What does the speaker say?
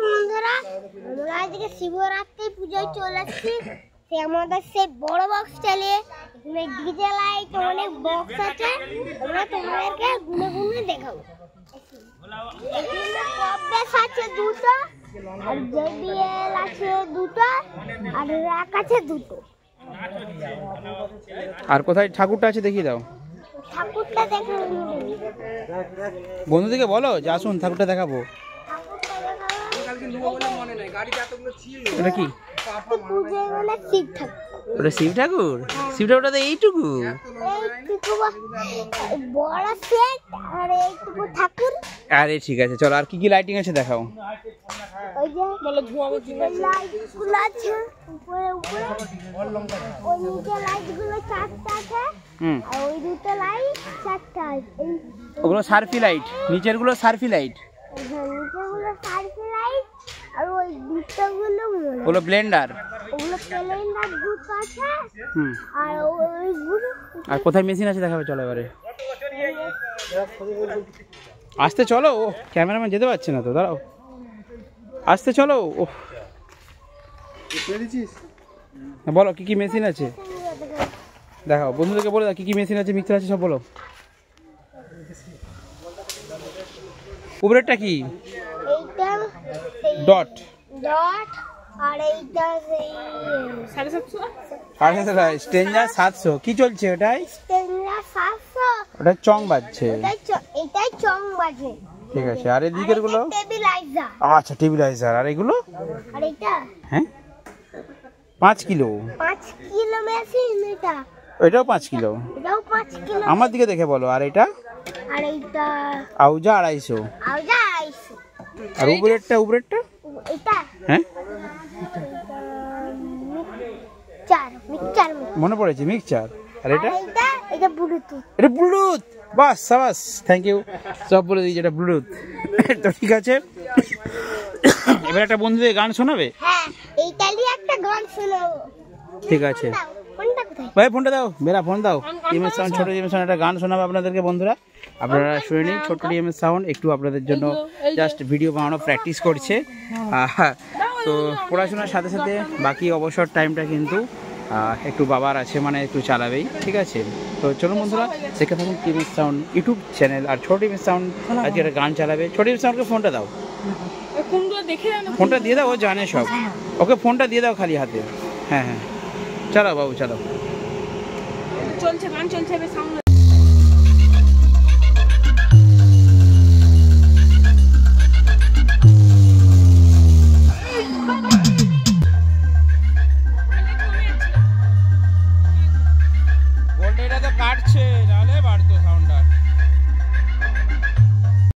বন্ধুরা আমরা আজকে শিবরাত্রি পূজায় চলে এসেছি। আমাদের সেই বড় বক্স চালিয়ে এখানে ডিজে লাইট অনেক বক্স আছে, আমরা তোমাদেরকে গুনে গুনে দেখাবো। এখানে কপবেস আছে দুটো, আর জেবিএল আছে দুটো, আর র্যাক আছে দুটো। আর কোথায় ঠাকুরটা আছে দেখিয়ে দাও। ঠাকুরটা দেখাবো বন্ধুদেরকে বলো যে আসুন ঠাকুরটা দেখাবো। এটা কি? ওটা শিব ঠাকুর? শিব ঠাকুরটা তো এইটুকু বড় সেট আর এইটুকু ঠাকুর। আরে ঠিক আছে, চলো আর কি কি লাইটিং আছে দেখাও। ওই যে বলো ধোঁয়া লাইটগুলো আছে উপরে উপরে, ওই নিচে লাইটগুলো চারটা আছে, আর ওই দুটো লাইট চারটা আছে। ওগুলো সার্ফি লাইট, নিচের গুলো সার্ফি লাইট। হ্যাঁ, নিচেরগুলো সার্ফি লাইট, আর ওই দুটোগুলো ওগুলো ব্লেন্ডার। ওগুলো ব্লেন্ডার দুটো আছে। আর ওইগুলো আর কোথায় মেশিন আছে দেখাবে, চলো এবারে আসতে চলো। ও ক্যামেরাম্যান যেতে পারছে না তো, দাঁড়াও আসতে চলো। ও বলো কি কি মেশিন আছে দেখাও, বন্ধুদেরকে বলে দাও কি কি মেশিন আছে, মিক্সার আছে সব বলো। উপরেরটা কি? এইটা ডট ডট, আর এইটা সেই 750 স্ট্রেঞ্জার 700। কি চলছে ওটাই? স্ট্রেঞ্জার 700, ওটা চং বাজছে। এটাই চং বাজে। ঠিক আছে, আর এই দিকের গুলো স্টেবিলাইজার। আচ্ছা টেবিলাইজার। আর এগুলো? আর এটা হ্যাঁ 5 কিলো। 5 কিলো মেশিন এটা। এটাও 5 কিলো। এটাও 5 কিলো। আমার দিকে দেখে বলো। আর এটা? আর এইটা আউজা 250। আউজা 250। আর উপরেরটা? উপরেরটা এটা হ্যাঁ মিক্সচার মনে পড়েছে, মিক্সচার। আর এটা? এটা ব্লুটুথ। এটা ব্লুটুথ। বাস সাবাস, থ্যাংক ইউ, সব বলে দিয়েছে এটা ব্লুটুথ। তো ঠিক আছে, এবার একটা বন্ধুদের গান শোনাবে? হ্যাঁ, এইটা দিয়ে একটা গান শোনাবো। ঠিক আছে, ফোনটা কোথায়? ভাই ফোনটা দাও, বেরা ফোন দাও। টিএমএস সাউন্ড, ছোট টিএমএস সাউন্ড একটা গান শোনাবে আপনাদেরকে বন্ধুরা। আপনারা শুনে নিন, ছোট টিএমএস সাউন্ড একটু আপনাদের জন্য জাস্ট ভিডিও বানানো প্র্যাকটিস করছে। তো পড়াশোনার সাথে সাথে বাকি অবসর টাইমটা কিন্তু একটু বাবার আছে, মানে একটু চালাবেই। ঠিক আছে, তো চলুন বন্ধুরা দেখে থাকুন টিএমএস সাউন্ড ইউটিউব চ্যানেল। আর ছোট টিএমএস সাউন্ড আজকে একটা গান চালাবে। ছোট টিএমএস সাউন্ডকে ফোনটা দাও, ফোনটা দিয়ে দাও, ও জানে সব। ওকে ফোনটা দিয়ে দাও খালি হাতে। হ্যাঁ হ্যাঁ, চালাও বাবু চালাও। চলছে গান চলছে, এবার সাউন্ড ভোল্টেজটা তো কাটছে নাহলে